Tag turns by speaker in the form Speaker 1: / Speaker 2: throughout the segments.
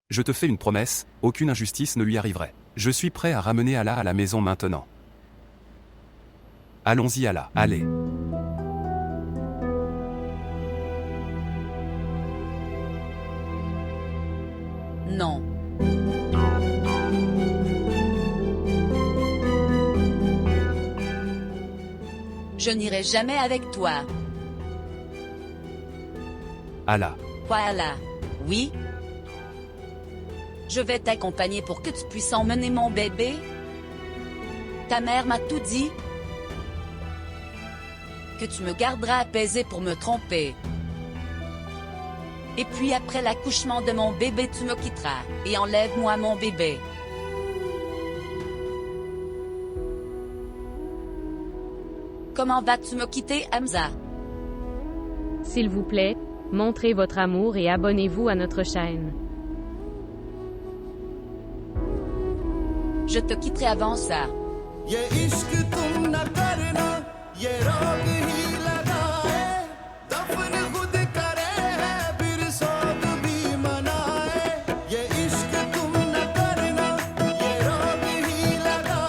Speaker 1: Je te fais une promesse, aucune injustice ne lui arriverait. Je suis prêt à ramener Allah à la maison maintenant. Allons-y Allah, allez.
Speaker 2: Non. Je n'irai jamais avec toi.
Speaker 1: Allah.
Speaker 2: Voilà. Oui. Je vais t'accompagner pour que tu puisses emmener mon bébé. Ta mère m'a tout dit. Que tu me garderas apaisé pour me tromper. Et puis après l'accouchement de mon bébé tu me quitteras, et enlève-moi mon bébé. Comment vas-tu me quitter, Hamza?
Speaker 3: S'il vous plaît, montrez votre amour et abonnez-vous à notre chaîne.
Speaker 2: Je te quitterai avant ça.
Speaker 4: ये इश्क तुम न करना ये रोग ही लगाए दफन खुद करे है फिर सोग भी मनाए ये इश्क तुम न करना ये रोग ही लगाए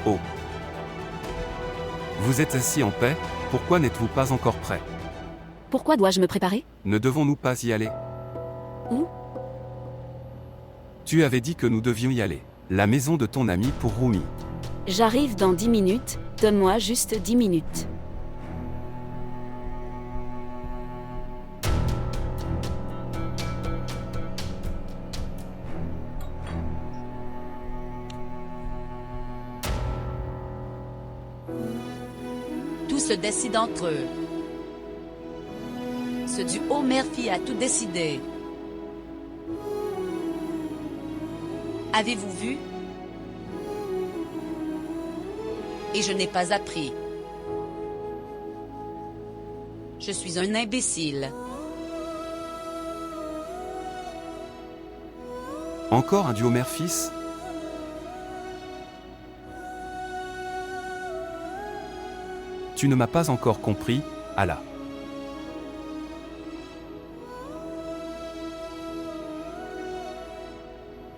Speaker 1: Oh. Vous êtes assis en paix, pourquoi n'êtes-vous pas encore prêt?
Speaker 5: Pourquoi dois-je me préparer?
Speaker 1: Ne devons-nous pas y aller?
Speaker 5: Où?
Speaker 1: Tu avais dit que nous devions y aller. La maison de ton ami pour Rumi.
Speaker 5: J'arrive dans 10 minutes, donne-moi juste 10 minutes.
Speaker 2: Tout se décide entre eux. Ce duo Murphy a tout décidé. Avez-vous vu? Et je n'ai pas appris. Je suis un imbécile.
Speaker 1: Encore un duo mère-fils? Tu ne m'as pas encore compris, Allah.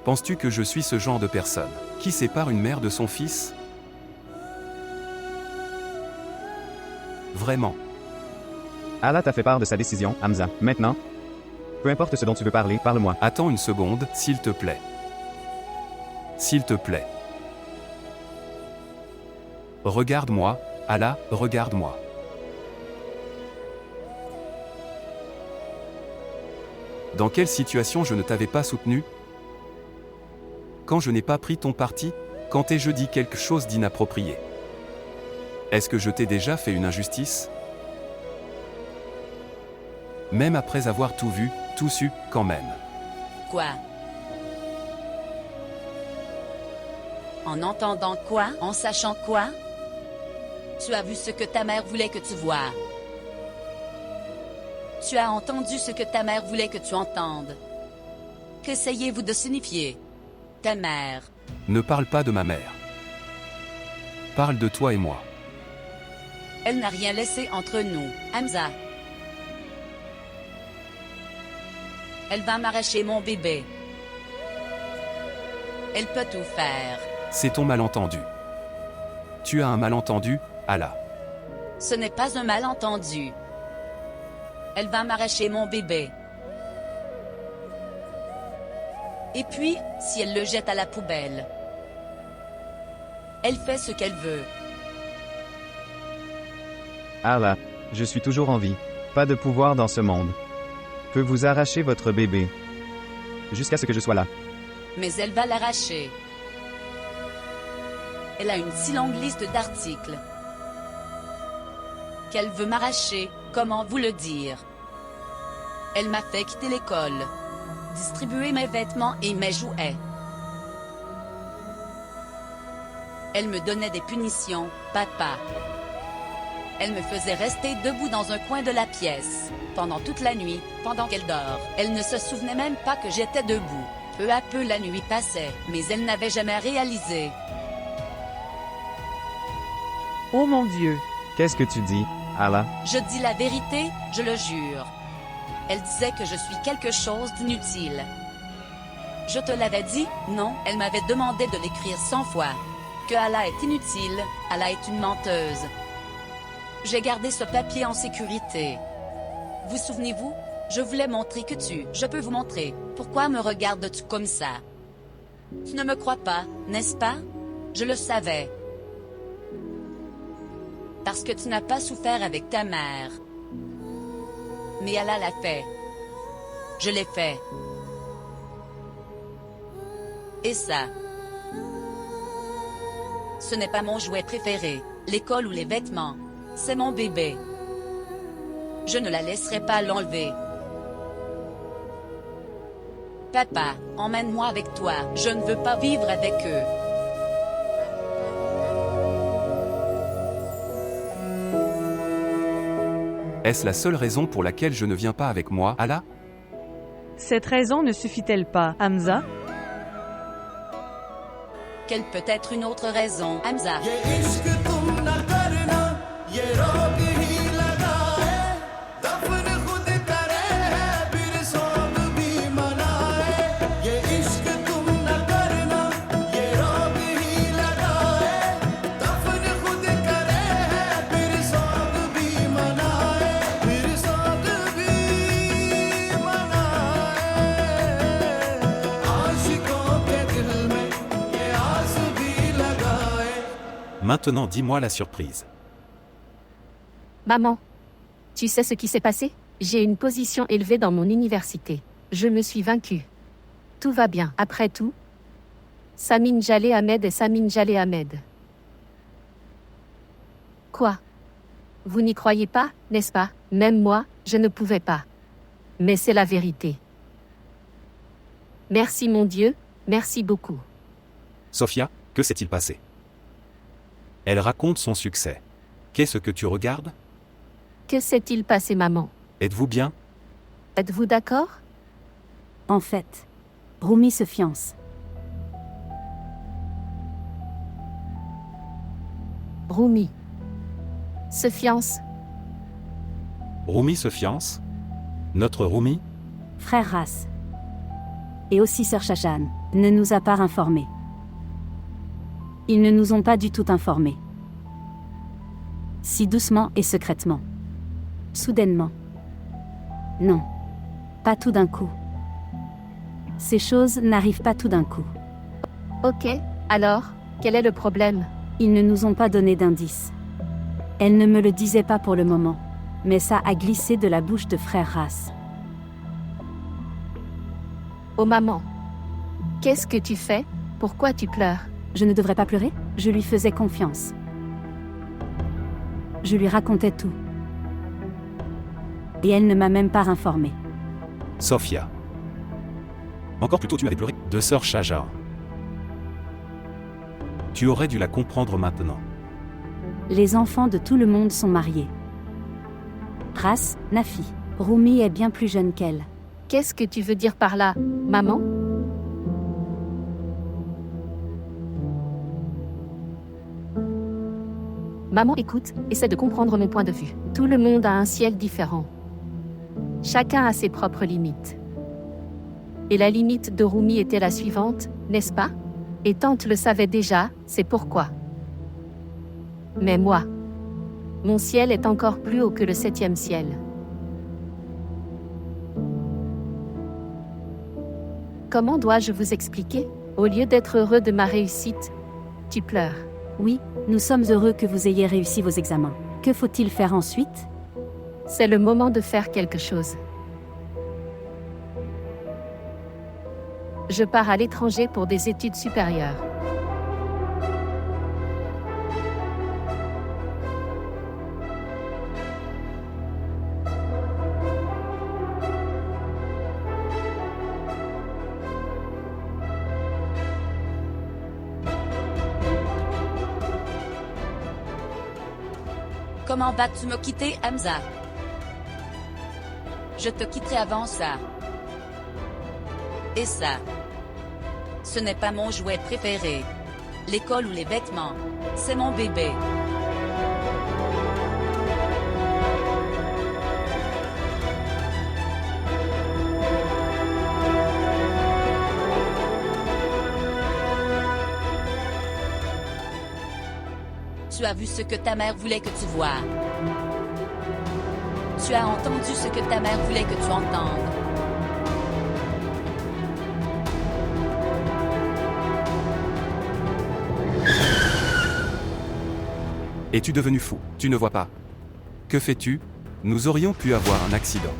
Speaker 1: Penses-tu que je suis ce genre de personne qui sépare une mère de son fils? Vraiment.
Speaker 6: Allah t'a fait part de sa décision, Hamza. Maintenant, peu importe ce dont tu veux parler, parle-moi.
Speaker 1: Attends une seconde, s'il te plaît. S'il te plaît. Regarde-moi, Allah, regarde-moi. Dans quelle situation je ne t'avais pas soutenu? Quand je n'ai pas pris ton parti? Quand t'ai-je dit quelque chose d'inapproprié? Est-ce que je t'ai déjà fait une injustice? Même après avoir tout vu, tout su, quand même.
Speaker 2: Quoi? En entendant quoi? En sachant quoi? Tu as vu ce que ta mère voulait que tu vois. Tu as entendu ce que ta mère voulait que tu entendes. Qu'essayez-vous de signifier? Ta mère.
Speaker 1: Ne parle pas de ma mère. Parle de toi et moi.
Speaker 2: Elle n'a rien laissé entre nous, Hamza. Elle va m'arracher mon bébé. Elle peut tout faire.
Speaker 1: C'est ton malentendu. Tu as un malentendu, Allah.
Speaker 2: Ce n'est pas un malentendu. Elle va m'arracher mon bébé. Et puis, si elle le jette à la poubelle, elle fait ce qu'elle veut.
Speaker 6: Allah, je suis toujours en vie. Pas de pouvoir dans ce monde. Peut vous arracher votre bébé. Jusqu'à ce que je sois là.
Speaker 2: Mais elle va l'arracher. Elle a une si longue liste d'articles qu'elle veut m'arracher, comment vous le dire. Elle m'a fait quitter l'école, distribuer mes vêtements et mes jouets. Elle me donnait des punitions, papa. Elle me faisait rester debout dans un coin de la pièce, pendant toute la nuit, pendant qu'elle dort. Elle ne se souvenait même pas que j'étais debout. Peu à peu la nuit passait, mais elle n'avait jamais réalisé.
Speaker 7: Oh mon Dieu.
Speaker 6: Qu'est-ce que tu dis, Allah?
Speaker 2: Je dis la vérité, je le jure. Elle disait que je suis quelque chose d'inutile. Je te l'avais dit, non? Elle m'avait demandé de l'écrire 100 fois. Que Allah est inutile, Allah est une menteuse. J'ai gardé ce papier en sécurité. Vous souvenez-vous? Je voulais montrer que je peux vous montrer. Pourquoi me regardes-tu comme ça? Tu ne me crois pas, n'est-ce pas? Je le savais. Parce que tu n'as pas souffert avec ta mère. Mais Allah l'a fait. Je l'ai fait. Et ça, ce n'est pas mon jouet préféré, l'école ou les vêtements. C'est mon bébé. Je ne la laisserai pas l'enlever. Papa, emmène-moi avec toi. Je ne veux pas vivre avec eux.
Speaker 1: Est-ce la seule raison pour laquelle je ne viens pas avec moi, Allah?
Speaker 7: Cette raison ne suffit-elle pas, Hamza?
Speaker 2: Quelle peut être une autre raison, Hamza?
Speaker 4: ये इश्क तुम न करना ये रोग ही लगाए दफन खुद करे है फिर सोग भी मनाए ये इश्क तुम न करना ये रोग ही लगाए दफन खुद करे है फिर सोग भी मनाए फिर सोग भी मनाए आशिकों के दिल में ये आस भी लगाए.
Speaker 1: Maintenant dis-moi la surprise.
Speaker 8: Maman, tu sais ce qui s'est passé? J'ai une position élevée dans mon université. Je me suis vaincue. Tout va bien. Après tout, Samin Jaleh Ahmed est Samin Jaleh Ahmed. Quoi? Vous n'y croyez pas, n'est-ce pas? Même moi, je ne pouvais pas. Mais c'est la vérité. Merci mon Dieu, merci beaucoup.
Speaker 1: Sophia, que s'est-il passé? Elle raconte son succès. Qu'est-ce que tu regardes?
Speaker 8: Que s'est-il passé, maman?
Speaker 1: Êtes-vous bien?
Speaker 8: Êtes-vous d'accord?
Speaker 5: En fait, Rumi se fiance.
Speaker 8: Rumi se fiance.
Speaker 1: Rumi se fiance? Notre Rumi?
Speaker 5: Frère Ras. Et aussi sœur Shashan ne nous a pas informés. Ils ne nous ont pas du tout informés. Si doucement et secrètement. Soudainement. Non. Pas tout d'un coup. Ces choses n'arrivent pas tout d'un coup.
Speaker 8: Ok, alors, quel est le problème?
Speaker 5: Ils ne nous ont pas donné d'indices. Elle ne me le disait pas pour le moment, mais ça a glissé de la bouche de frère Ras.
Speaker 8: Oh maman, qu'est-ce que tu fais? Pourquoi tu pleures?
Speaker 5: Je ne devrais pas pleurer? Je lui faisais confiance. Je lui racontais tout. Et elle ne m'a même pas informée.
Speaker 1: Sophia. Encore plus tôt tu avais pleuré de sœur Shajar. Tu aurais dû la comprendre maintenant.
Speaker 5: Les enfants de tout le monde sont mariés. Ras, Nafi. Rumi est bien plus jeune qu'elle.
Speaker 8: Qu'est-ce que tu veux dire par là, maman? Maman, écoute, essaie de comprendre mon point de vue. Tout le monde a un ciel différent. Chacun a ses propres limites. Et la limite de Rumi était la suivante, n'est-ce pas? Et tante le savait déjà, c'est pourquoi. Mais moi, mon ciel est encore plus haut que le 7e ciel. Comment dois-je vous expliquer? Au lieu d'être heureux de ma réussite, tu pleures.
Speaker 5: Oui, nous sommes heureux que vous ayez réussi vos examens. Que faut-il faire ensuite?
Speaker 8: C'est le moment de faire quelque chose. Je pars à l'étranger pour des études supérieures.
Speaker 2: Comment vas-tu me quitter, Hamza? Je te quitterai avant ça. Et ça, ce n'est pas mon jouet préféré. L'école ou les vêtements, c'est mon bébé. Tu as vu ce que ta mère voulait que tu vois. Tu as entendu ce que ta mère voulait que tu entendes.
Speaker 1: Es-tu devenu fou? Tu ne vois pas. Que fais-tu? Nous aurions pu avoir un accident.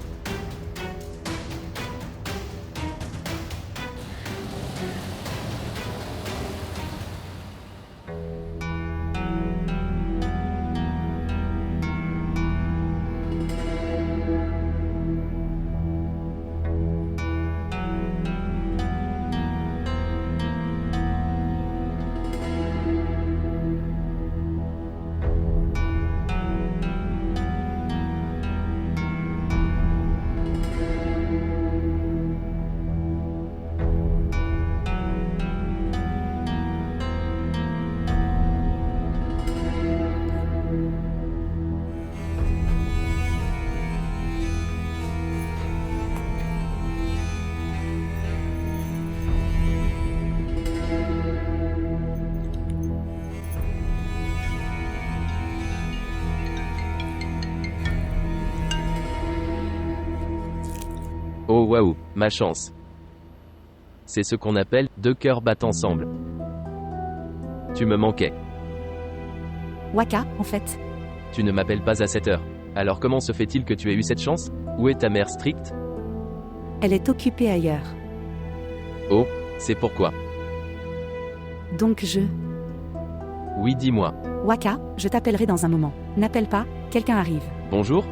Speaker 9: Oh waouh, ma chance. C'est ce qu'on appelle deux cœurs battent ensemble. Tu me manquais.
Speaker 5: Waka, en fait.
Speaker 9: Tu ne m'appelles pas à cette heure. Alors comment se fait-il que tu aies eu cette chance? Où est ta mère stricte?
Speaker 5: Elle est occupée ailleurs.
Speaker 9: Oh, c'est pourquoi.
Speaker 5: Donc
Speaker 9: Oui, dis-moi.
Speaker 5: Waka, je t'appellerai dans un moment. N'appelle pas, quelqu'un arrive.
Speaker 9: Bonjour?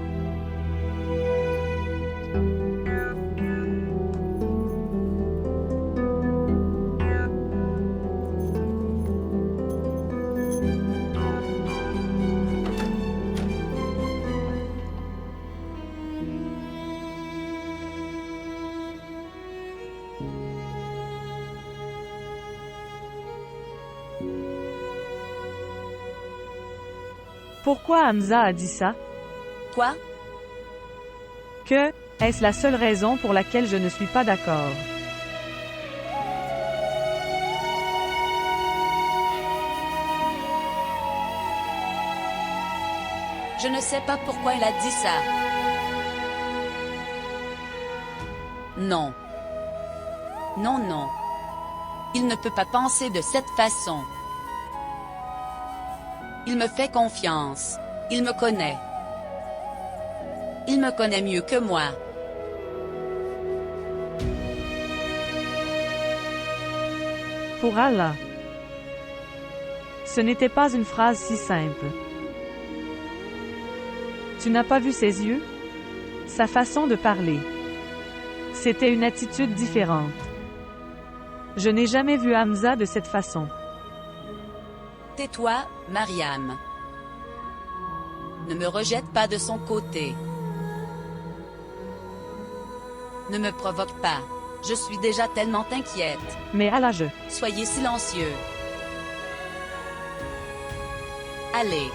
Speaker 7: Pourquoi Hamza a dit ça?
Speaker 2: Quoi?
Speaker 7: Que, est-ce la seule raison pour laquelle je ne suis pas d'accord?
Speaker 2: Je ne sais pas pourquoi il a dit ça. Non. Non, non. Il ne peut pas penser de cette façon. Il me fait confiance. Il me connaît. Il me connaît mieux que moi.
Speaker 7: Pour Allah. Ce n'était pas une phrase si simple. Tu n'as pas vu ses yeux? Sa façon de parler. C'était une attitude différente. Je n'ai jamais vu Hamza de cette façon.
Speaker 2: Tais-toi, Mariam. Ne me rejette pas de son côté. Ne me provoque pas. Je suis déjà tellement inquiète.
Speaker 7: Mais Allah je.
Speaker 2: Soyez silencieux. Allez.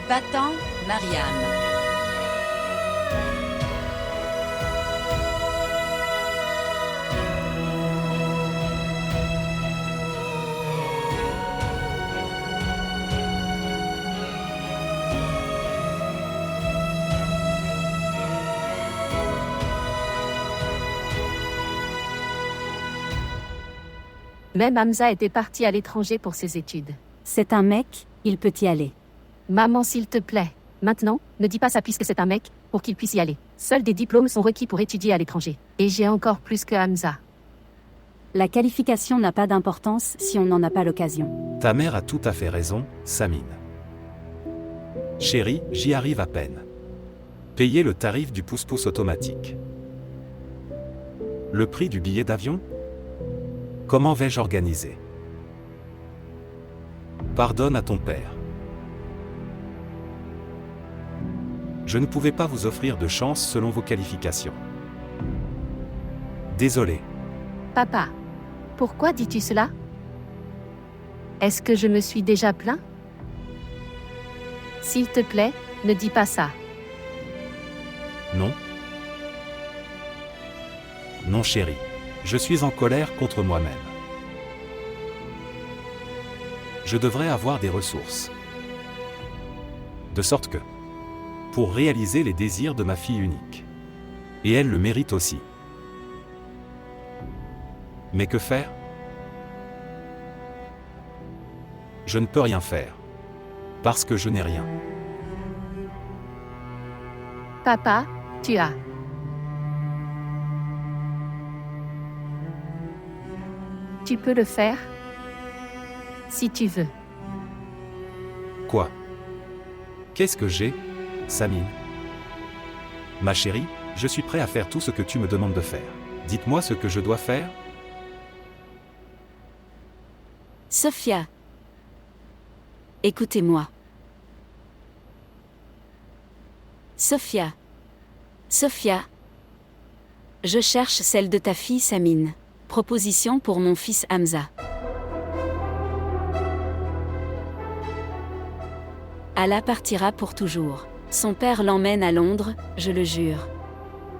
Speaker 2: Va-t'en, Mariam.
Speaker 8: Même Hamza était parti à l'étranger pour ses études.
Speaker 5: C'est un mec, il peut y aller.
Speaker 8: Maman, s'il te plaît. Maintenant, ne dis pas ça puisque c'est un mec, pour qu'il puisse y aller. Seuls des diplômes sont requis pour étudier à l'étranger. Et j'ai encore plus que Hamza.
Speaker 5: La qualification n'a pas d'importance si on n'en a pas l'occasion.
Speaker 1: Ta mère a tout à fait raison, Samine. Chérie, j'y arrive à peine. Payer le tarif du pouce-pouce automatique. Le prix du billet d'avion? Comment vais-je organiser? Pardonne à ton père. Je ne pouvais pas vous offrir de chance selon vos qualifications. Désolé.
Speaker 8: Papa, pourquoi dis-tu cela? Est-ce que je me suis déjà plaint? S'il te plaît, ne dis pas ça.
Speaker 1: Non. Non chérie. Je suis en colère contre moi-même. Je devrais avoir des ressources. De sorte que, pour réaliser les désirs de ma fille unique. Et elle le mérite aussi. Mais que faire? Je ne peux rien faire. Parce que je n'ai rien.
Speaker 8: Papa, tu as. Tu peux le faire? Si tu veux.
Speaker 1: Quoi? Qu'est-ce que j'ai, Samine? Ma chérie, je suis prêt à faire tout ce que tu me demandes de faire. Dites-moi ce que je dois faire.
Speaker 5: Sophia. Écoutez-moi. Sophia. Sophia. Je cherche celle de ta fille Samine. Proposition pour mon fils Hamza. Allah partira pour toujours. Son père l'emmène à Londres, je le jure.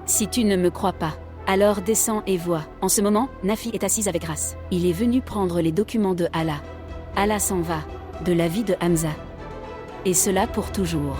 Speaker 5: Si tu ne me crois pas, alors descends et vois. En ce moment, Nafi est assise avec Grace. Il est venu prendre les documents de Allah. Allah s'en va, de la vie de Hamza. Et cela pour toujours.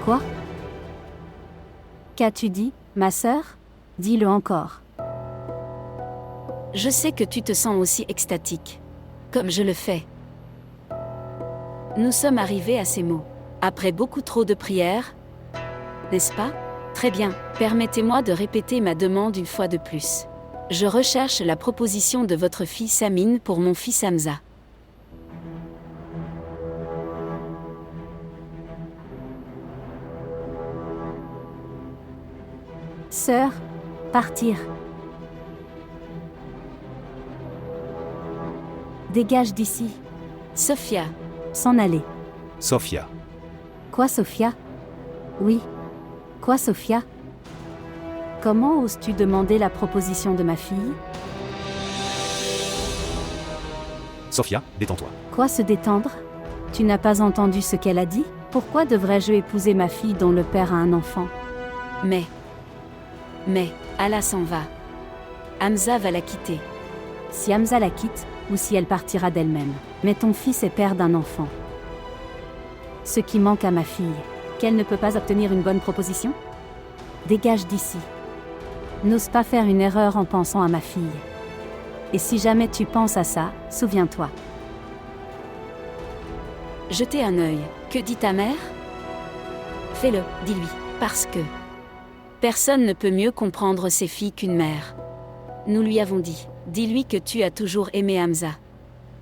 Speaker 5: Quoi? Qu'as-tu dit, ma sœur? Dis-le encore. Je sais que tu te sens aussi extatique. Comme je le fais. Nous sommes arrivés à ces mots. Après beaucoup trop de prières. N'est-ce pas? Très bien, permettez-moi de répéter ma demande une fois de plus. Je recherche la proposition de votre fille Samine pour mon fils Hamza. Sœur, partir. Dégage d'ici. Sophia, s'en aller.
Speaker 1: Sophia.
Speaker 5: Quoi, Sophia? Oui. Quoi, Sophia? Comment oses-tu demander la proposition de ma fille?
Speaker 1: Sophia, détends-toi.
Speaker 5: Quoi se détendre? Tu n'as pas entendu ce qu'elle a dit? Pourquoi devrais-je épouser ma fille dont le père a un enfant? Mais, Allah s'en va. Hamza va la quitter. Si Hamza la quitte, ou si elle partira d'elle-même. Mais ton fils est père d'un enfant. Ce qui manque à ma fille, qu'elle ne peut pas obtenir une bonne proposition? Dégage d'ici. N'ose pas faire une erreur en pensant à ma fille. Et si jamais tu penses à ça, souviens-toi. Jetez un œil. Que dit ta mère? Fais-le, dis-lui, parce que personne ne peut mieux comprendre ses filles qu'une mère. Nous lui avons dit. Dis-lui que tu as toujours aimé Hamza.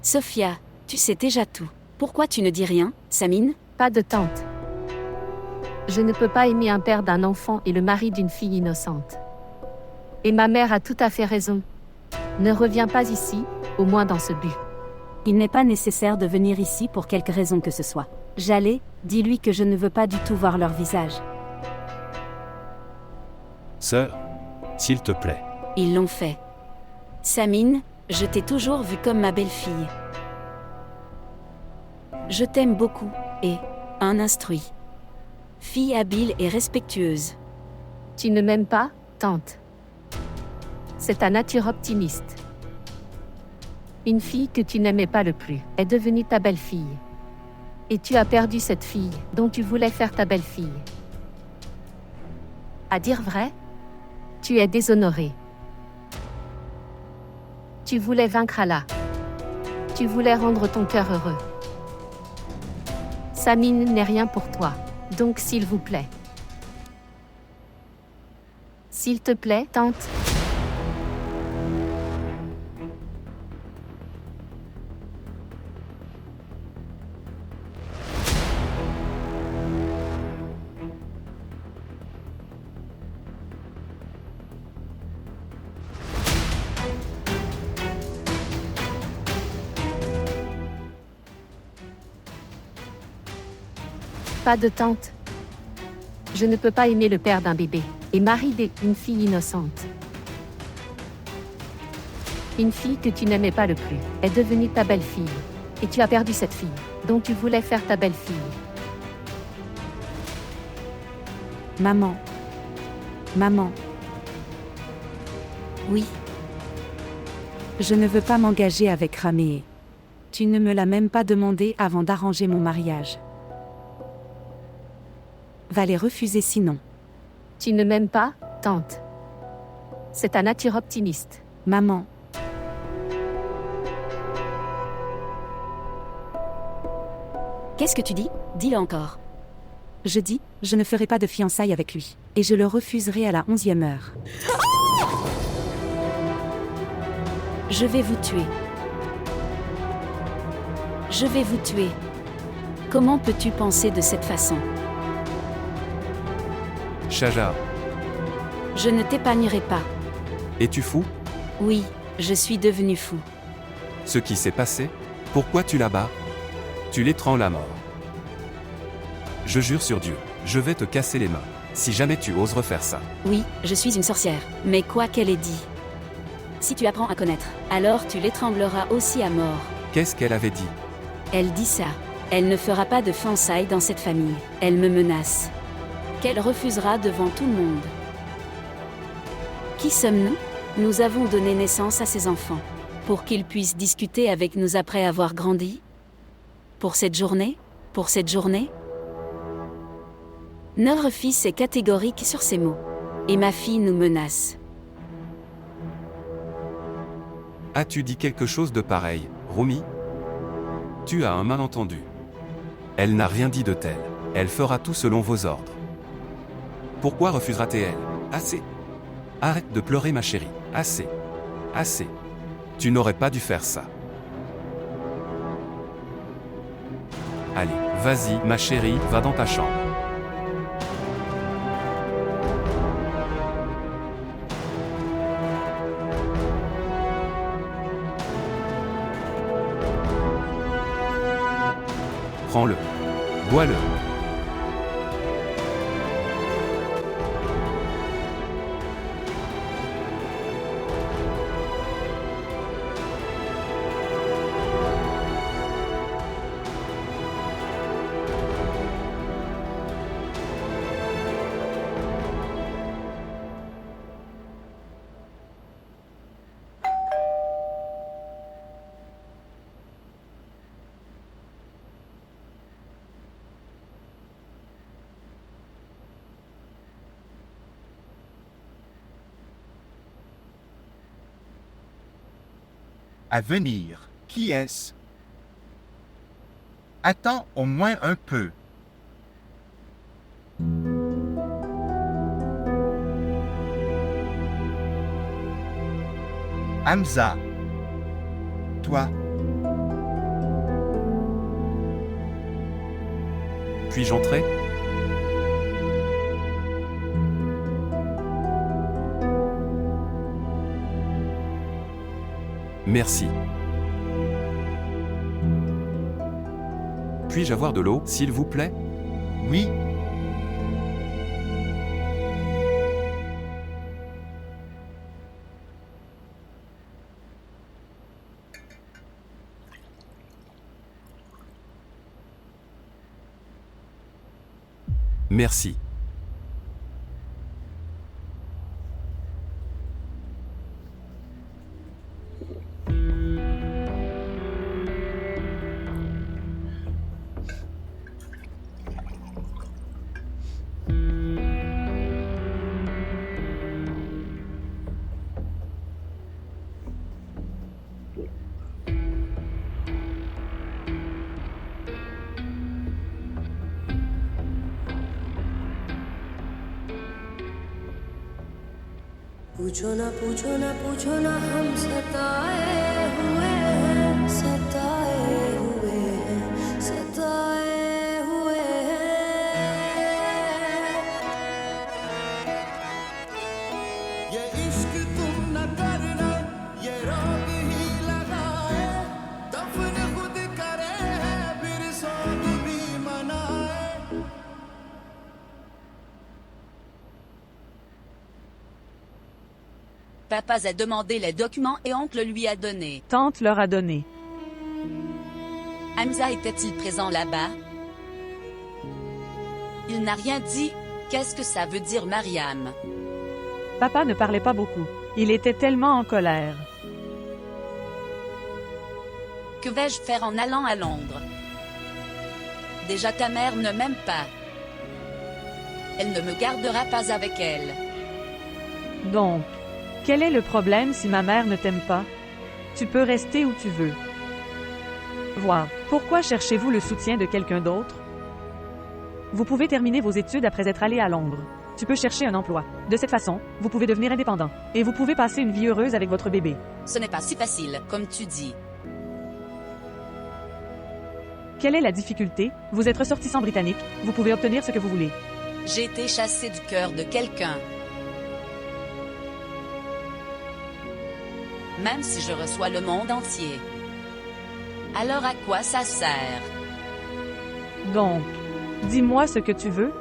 Speaker 5: Sophia, tu sais déjà tout. Pourquoi tu ne dis rien, Samine?
Speaker 8: Pas de tante. Je ne peux pas aimer un père d'un enfant et le mari d'une fille innocente. Et ma mère a tout à fait raison. Ne reviens pas ici, au moins dans ce but.
Speaker 5: Il n'est pas nécessaire de venir ici pour quelque raison que ce soit. J'allais, dis-lui que je ne veux pas du tout voir leur visage.
Speaker 1: Sœur, s'il te plaît.
Speaker 5: Ils l'ont fait. Samine, je t'ai toujours vue comme ma belle-fille. Je t'aime beaucoup, et un instruit. Fille habile et respectueuse.
Speaker 8: Tu ne m'aimes pas, tante. C'est ta nature optimiste. Une fille que tu n'aimais pas le plus est devenue ta belle-fille. Et tu as perdu cette fille dont tu voulais faire ta belle-fille. À dire vrai, tu es déshonoré. Tu voulais vaincre Allah. Tu voulais rendre ton cœur heureux. Samine n'est rien pour toi, donc s'il vous plaît. S'il te plaît, tante. Pas de tante. Je ne peux pas aimer le père d'un bébé et marier une fille innocente. Une fille que tu n'aimais pas le plus est devenue ta belle-fille. Et tu as perdu cette fille dont tu voulais faire ta belle-fille.
Speaker 5: Maman. Maman. Oui. Je ne veux pas m'engager avec Raméé. Tu ne me l'as même pas demandé avant d'arranger mon mariage. Va les refuser sinon.
Speaker 8: Tu ne m'aimes pas, tante. C'est ta nature optimiste.
Speaker 5: Maman. Qu'est-ce que tu dis? Dis-le encore. Je dis, je ne ferai pas de fiançailles avec lui. Et je le refuserai à la 11e heure. Je vais vous tuer. Je vais vous tuer. Comment peux-tu penser de cette façon?
Speaker 1: Shajar,
Speaker 5: Je ne t'épargnerai pas.
Speaker 1: es-tu fou?
Speaker 5: Oui, je suis devenu fou.
Speaker 1: Ce qui s'est passé? Pourquoi tu la bats? Tu l'étrangles à mort. Je jure sur Dieu, je vais te casser les mains, si jamais tu oses refaire ça.
Speaker 5: Oui, je suis une sorcière. Mais quoi qu'elle ait dit. Si tu apprends à connaître, alors tu l'étrangleras aussi à mort.
Speaker 1: Qu'est-ce qu'elle avait dit?
Speaker 5: Elle dit ça. Elle ne fera pas de fiançailles dans cette famille. Elle me menace. Qu'elle refusera devant tout le monde. Qui sommes-nous? Nous avons donné naissance à ces enfants. Pour qu'ils puissent discuter avec nous après avoir grandi? Pour cette journée? Pour cette journée? Notre fils est catégorique sur ces mots. Et ma fille nous menace.
Speaker 1: As-tu dit quelque chose de pareil, Rumi? Tu as un malentendu. Elle n'a rien dit de tel. Elle fera tout selon vos ordres. Pourquoi refusera-t-elle? Assez. Arrête de pleurer ma chérie. Assez. Assez. Tu n'aurais pas dû faire ça. Allez, vas-y, ma chérie, va dans ta chambre. Prends-le. Bois-le.
Speaker 10: À venir. Qui est-ce? Attends au moins un peu. Hamza. Toi.
Speaker 1: Puis-je entrer? Merci. Puis-je avoir de l'eau, s'il vous plaît?
Speaker 10: Oui.
Speaker 1: Merci.
Speaker 11: पूछो ना पूछो ना पूछो ना हम सताए हुए हैं सताए हुए हैं सताए हुए हैं
Speaker 4: ये इश्क तुम न करना ये रोग ही लगाए दफन खुद करे है फिर सोग भी मनाए
Speaker 2: Papa a demandé les documents et oncle lui a donné.
Speaker 7: Tante leur a donné.
Speaker 2: Hamza était-il présent là-bas? Il n'a rien dit. Qu'est-ce que ça veut dire, Mariam?
Speaker 7: Papa ne parlait pas beaucoup. Il était tellement en colère.
Speaker 2: Que vais-je faire en allant à Londres? Déjà ta mère ne m'aime pas. Elle ne me gardera pas avec elle.
Speaker 7: Donc, quel est le problème si ma mère ne t'aime pas? Tu peux rester où tu veux. Voir. Pourquoi cherchez-vous le soutien de quelqu'un d'autre? Vous pouvez terminer vos études après être allé à Londres. Tu peux chercher un emploi. De cette façon, vous pouvez devenir indépendant. Et vous pouvez passer une vie heureuse avec votre bébé.
Speaker 2: Ce n'est pas si facile, comme tu dis.
Speaker 7: Quelle est la difficulté? Vous êtes ressortissant britannique. Vous pouvez obtenir ce que vous voulez.
Speaker 2: J'ai été chassé du cœur de quelqu'un. Même si je reçois le monde entier. Alors à quoi ça sert?
Speaker 7: Donc, dis-moi ce que tu veux.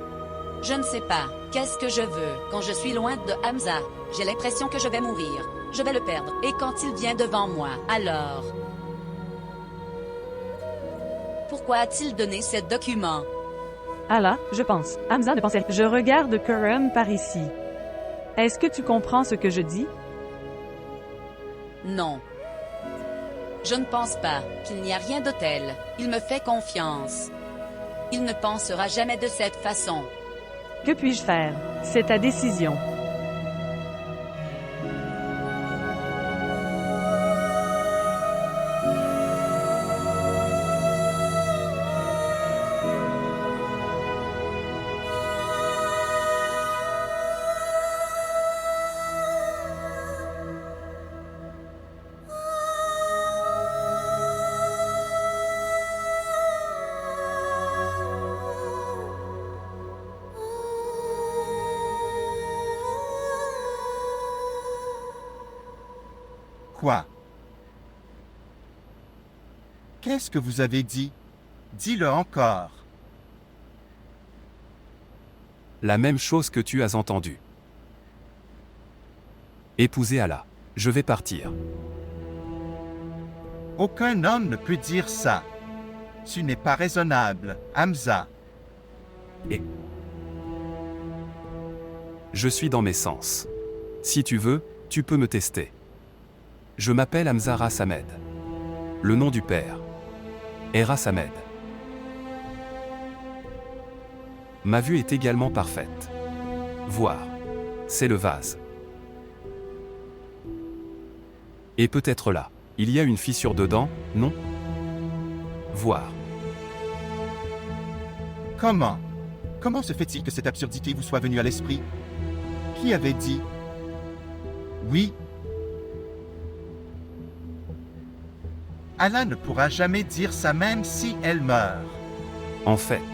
Speaker 2: Je ne sais pas. Qu'est-ce que je veux? Quand je suis loin de Hamza, j'ai l'impression que je vais mourir. Je vais le perdre. Et quand il vient devant moi, alors... Pourquoi a-t-il donné ces documents?
Speaker 7: Ah là, je pense. Hamza ne pensait... Je regarde Karam par ici. Est-ce que tu comprends ce que je dis?
Speaker 2: Non. Je ne pense pas qu'il n'y a rien de tel. Il me fait confiance. Il ne pensera jamais de cette façon.
Speaker 7: Que puis-je faire? C'est ta décision.
Speaker 10: Quoi? Qu'est-ce que vous avez dit? Dis-le encore.
Speaker 1: La même chose que tu as entendu. Épousez Allah. Je vais partir.
Speaker 10: Aucun homme ne peut dire ça. Tu n'es pas raisonnable, Hamza.
Speaker 1: Et je suis dans mes sens. Si tu veux, tu peux me tester. Je m'appelle Hamza Ras Ahmed. Le nom du père est Ras Ahmed. Ma vue est également parfaite. Voir. C'est le vase. Et peut-être là. Il y a une fissure dedans, non? Voir.
Speaker 10: Comment? Comment se fait-il que cette absurdité vous soit venue à l'esprit? Qui avait dit? Oui. Allah ne pourra jamais dire ça même si elle meurt.
Speaker 1: En fait,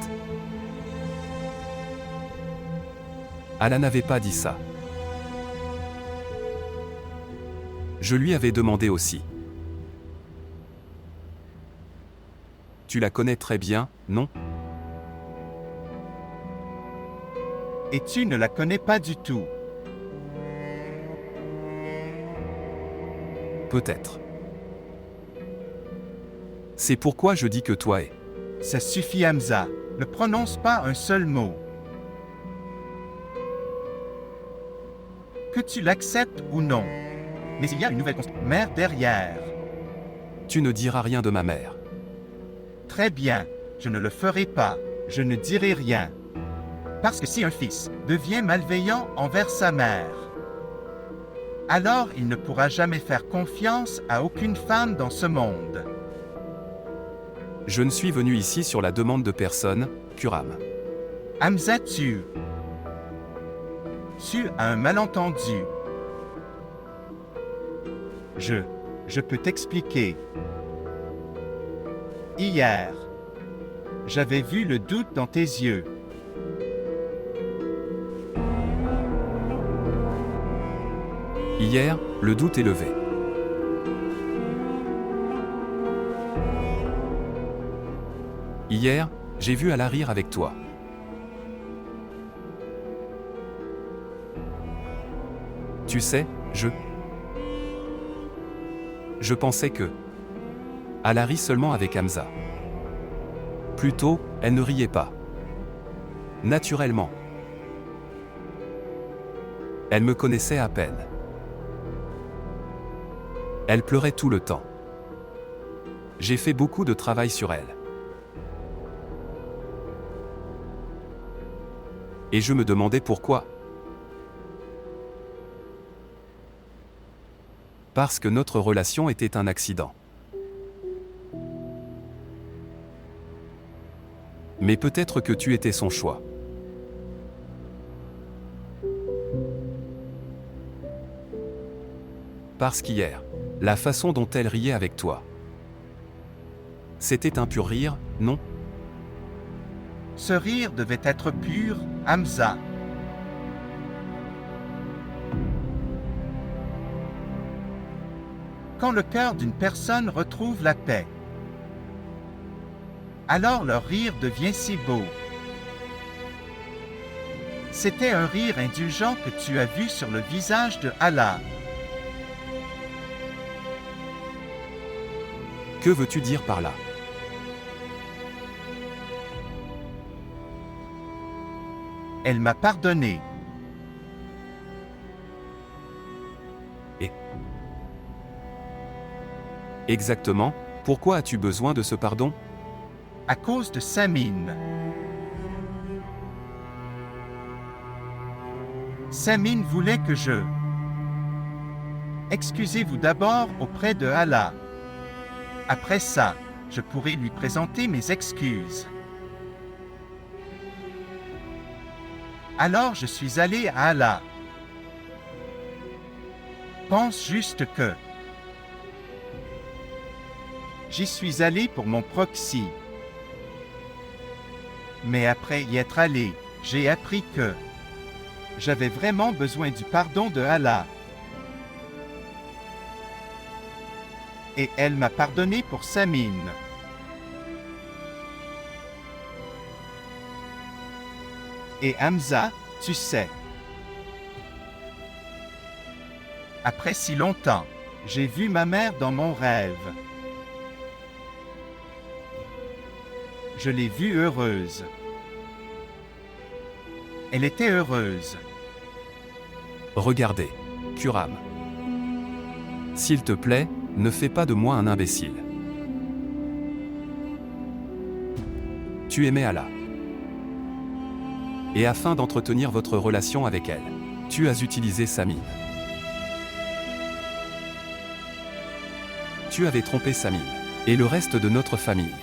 Speaker 1: Allah n'avait pas dit ça. Je lui avais demandé aussi. Tu la connais très bien, non?
Speaker 10: Et tu ne la connais pas du tout.
Speaker 1: Peut-être. C'est pourquoi je dis que toi et...
Speaker 10: Ça suffit, Hamza. Ne prononce pas un seul mot. que tu l'acceptes ou non. Mais il y a une nouvelle mère derrière.
Speaker 1: Tu ne diras rien de ma mère.
Speaker 10: Très bien, je ne le ferai pas. Je ne dirai rien. Parce que si un fils devient malveillant envers sa mère, alors il ne pourra jamais faire confiance à aucune femme dans ce monde.
Speaker 1: Je ne suis venu ici sur la demande de personne, Kuram.
Speaker 10: Hamza, tu as un malentendu. Je peux t'expliquer. Hier, j'avais vu le doute dans tes yeux.
Speaker 1: Hier, le doute est levé. Hier, j'ai vu Ala rire avec toi. Tu sais, je pensais que Ala rit seulement avec Hamza. Plutôt, elle ne riait pas. Naturellement. Elle me connaissait à peine. Elle pleurait tout le temps. J'ai fait beaucoup de travail sur elle. Et je me demandais pourquoi. Parce que notre relation était un accident. Mais peut-être que tu étais son choix. Parce qu'hier, la façon dont elle riait avec toi, c'était un pur rire, non?
Speaker 10: Ce rire devait être pur, Hamza. Quand le cœur d'une personne retrouve la paix, alors leur rire devient si beau. C'était un rire indulgent que tu as vu sur le visage de Allah.
Speaker 1: Que veux-tu dire par là?
Speaker 10: Elle m'a pardonné.
Speaker 1: Et exactement, pourquoi as-tu besoin de ce pardon?
Speaker 10: À cause de Samine. Samine voulait que je... Excusez-vous d'abord auprès de Allah. Après ça, je pourrai lui présenter mes excuses. Alors je suis allé à Allah. Pense juste que... J'y suis allé pour mon proxy. Mais après y être allé, j'ai appris que... J'avais vraiment besoin du pardon de Allah. Et elle m'a pardonné pour Samine. Et Hamza, tu sais. Après si longtemps, j'ai vu ma mère dans mon rêve. Je l'ai vue heureuse. Elle était heureuse.
Speaker 1: Regardez, Kuram. S'il te plaît, ne fais pas de moi un imbécile. Tu aimais Allah. Et afin d'entretenir votre relation avec elle, tu as utilisé Samine. Tu avais trompé Samine. Et le reste de notre famille.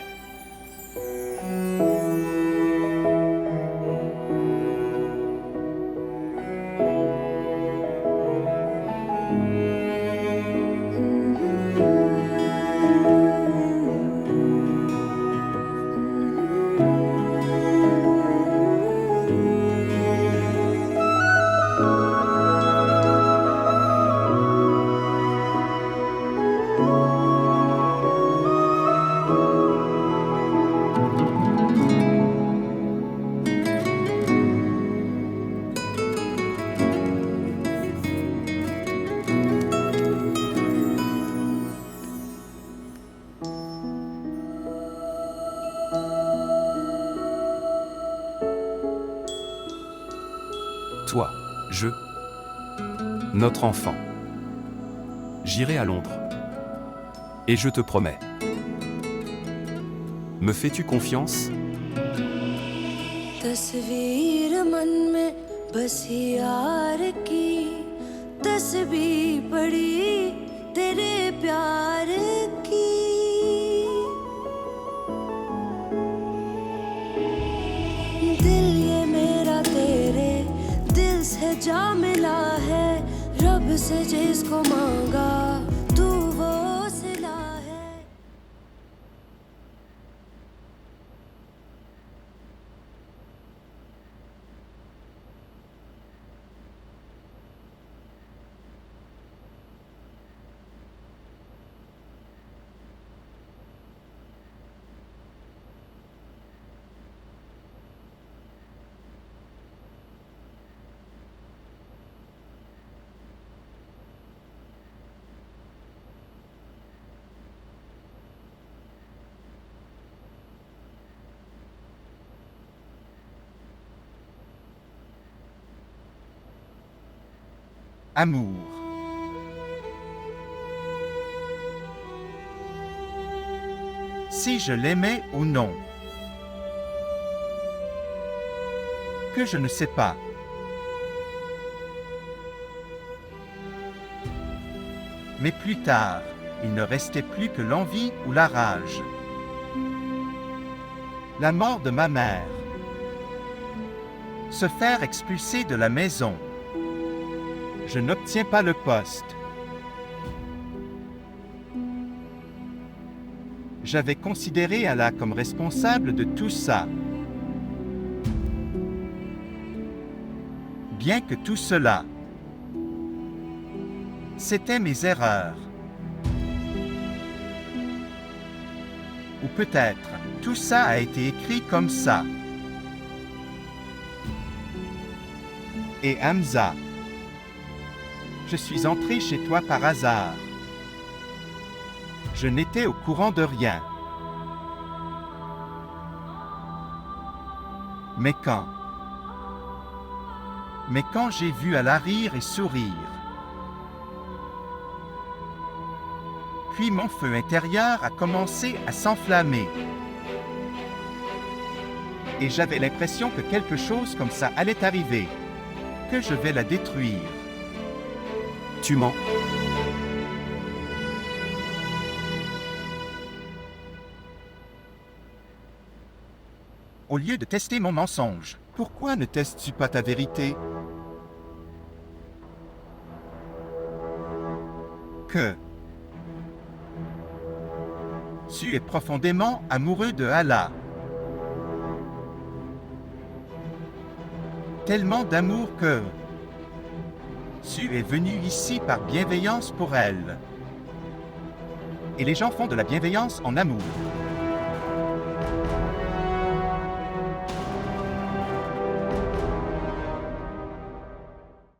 Speaker 1: Toi, je Notre enfant. J'irai à Londres. Et je te promets. Me fais-tu confiance?
Speaker 11: तस्वीर मन में बसी यार की तस्बीह पड़ी तेरे प्यार की दिल ये मेरा तेरे दिल से जा मिला है रब से जिसको मांगा तू वो सिला है
Speaker 10: Amour. Si je l'aimais ou non. Que je ne sais pas. Mais plus tard, il ne restait plus que l'envie ou la rage. La mort de ma mère. Se faire expulser de la maison. Je n'obtiens pas le poste. J'avais considéré Allah comme responsable de tout ça. Bien que tout cela, c'était mes erreurs. Ou peut-être, tout ça a été écrit comme ça. Et Hamza, je suis entré chez toi par hasard. Je n'étais au courant de rien. Mais quand j'ai vu Allah rire et sourire, puis mon feu intérieur a commencé à s'enflammer. Et j'avais l'impression que quelque chose comme ça allait arriver, que je vais la détruire.
Speaker 1: Tu mens.
Speaker 10: Au lieu de tester mon mensonge, pourquoi ne testes-tu pas ta vérité? Que tu es profondément amoureux de Allah. Tellement d'amour que tu es venu ici par bienveillance pour elle. Et les gens font de la bienveillance en amour.